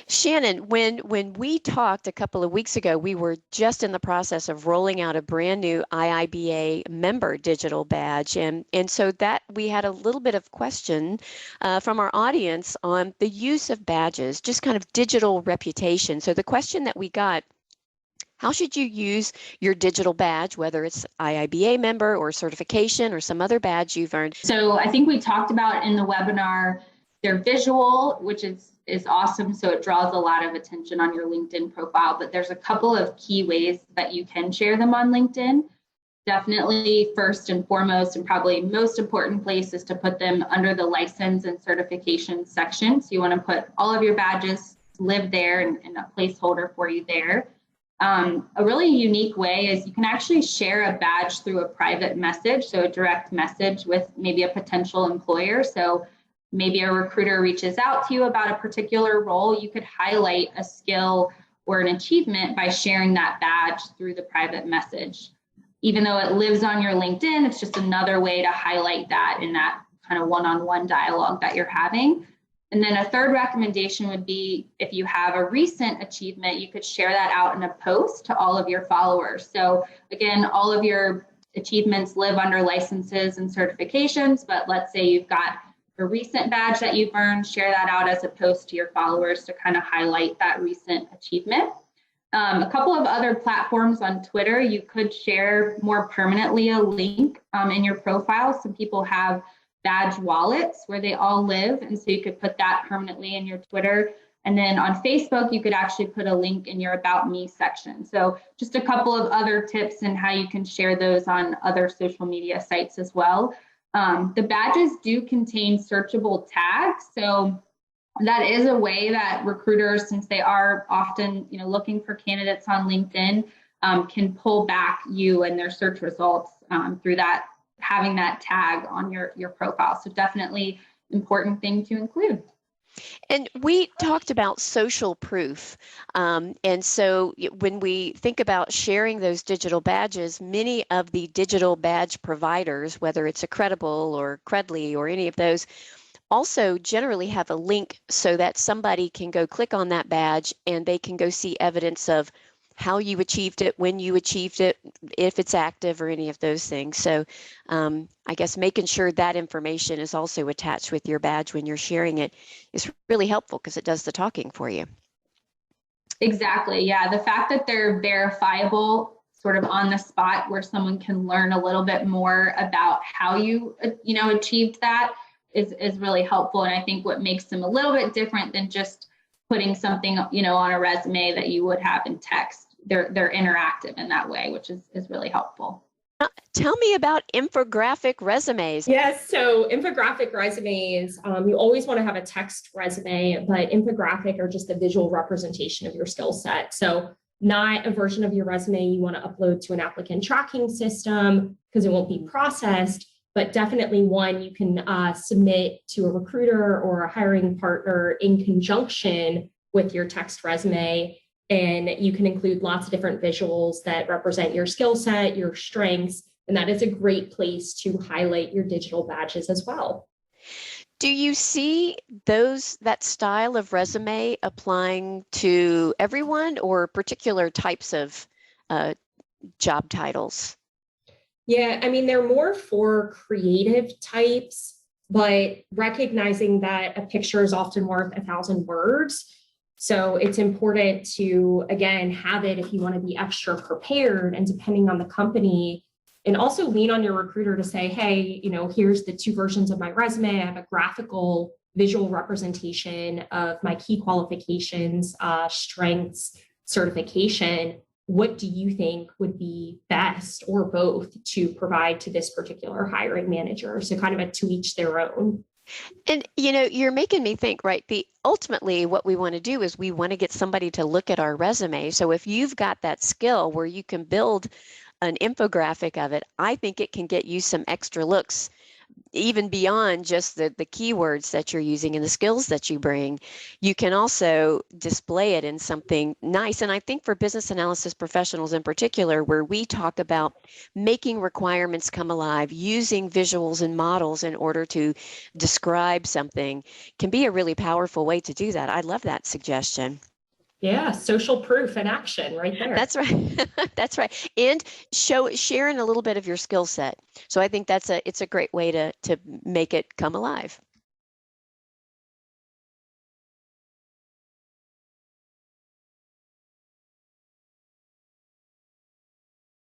Shannon, when we talked a couple of weeks ago, we were just in the process of rolling out a brand new IIBA member digital badge, and so that we had a little bit of question from our audience on the use of badges, just kind of digital reputation. So the question that we got: how should you use your digital badge, whether it's IIBA member or certification or some other badge you've earned? So I think we talked about in the webinar, they're visual, which is awesome. So it draws a lot of attention on your LinkedIn profile, but there's a couple of key ways that you can share them on LinkedIn. Definitely first and foremost, and probably most important place is to put them under the license and certification section. So you want to put all of your badges live there and a placeholder for you there. A really unique way is you can actually share a badge through a private message, so a direct message with maybe a potential employer. So maybe a recruiter reaches out to you about a particular role, you could highlight a skill or an achievement by sharing that badge through the private message. Even though it lives on your LinkedIn, it's just another way to highlight that in that kind of one-on-one dialogue that you're having. And then a third recommendation would be if you have a recent achievement, you could share that out in a post to all of your followers. So again, all of your achievements live under licenses and certifications, but let's say you've got a recent badge that you've earned, share that out as a post to your followers to kind of highlight that recent achievement. A couple of other platforms on Twitter, you could share more permanently a link in your profile. Some people have badge wallets where they all live, and so you could put that permanently in your Twitter. And then on Facebook, you could actually put a link in your About Me section. So just a couple of other tips and how you can share those on other social media sites as well. The badges do contain searchable tags, so that is a way that recruiters, since they are often looking for candidates on LinkedIn, can pull back you and their search results through that, having that tag on your profile. So definitely important thing to include. And we talked about social proof. And so when we think about sharing those digital badges, many of the digital badge providers, whether it's Accredible or Credly or any of those, also generally have a link so that somebody can go click on that badge and they can go see evidence of how you achieved it, when you achieved it, if it's active or any of those things. So I guess making sure that information is also attached with your badge when you're sharing it is really helpful because it does the talking for you. Exactly. Yeah. The fact that they're verifiable sort of on the spot where someone can learn a little bit more about how you achieved that is really helpful. And I think what makes them a little bit different than just putting something, on a resume that you would have in text. They're interactive in that way, which is really helpful. Tell me about infographic resumes. Yes, so infographic resumes, you always want to have a text resume, but infographic are just a visual representation of your skill set. So not a version of your resume you want to upload to an applicant tracking system because it won't be processed, but definitely one you can submit to a recruiter or a hiring partner in conjunction with your text resume. And you can include lots of different visuals that represent your skill set, your strengths, and that is a great place to highlight your digital badges as well. Do you see that style of resume applying to everyone or particular types of job titles? Yeah, I mean, they're more for creative types, but recognizing that a picture is often worth 1,000 words. So it's important to, again, have it if you want to be extra prepared, and depending on the company, and also lean on your recruiter to say, hey, here's the 2 versions of my resume. I have a graphical visual representation of my key qualifications, strengths, certification. What do you think would be best, or both, to provide to this particular hiring manager? So kind of a to each their own. And, you're making me think, right? Ultimately, what we want to do is we want to get somebody to look at our resume. So if you've got that skill where you can build an infographic of it, I think it can get you some extra looks even beyond just the keywords that you're using and the skills that you bring, you can also display it in something nice. And I think for business analysis professionals in particular, where we talk about making requirements come alive, using visuals and models in order to describe something, can be a really powerful way to do that. I love that suggestion. Yeah, social proof in action right there. That's right. That's right. And sharing a little bit of your skill set. So I think it's a great way to make it come alive.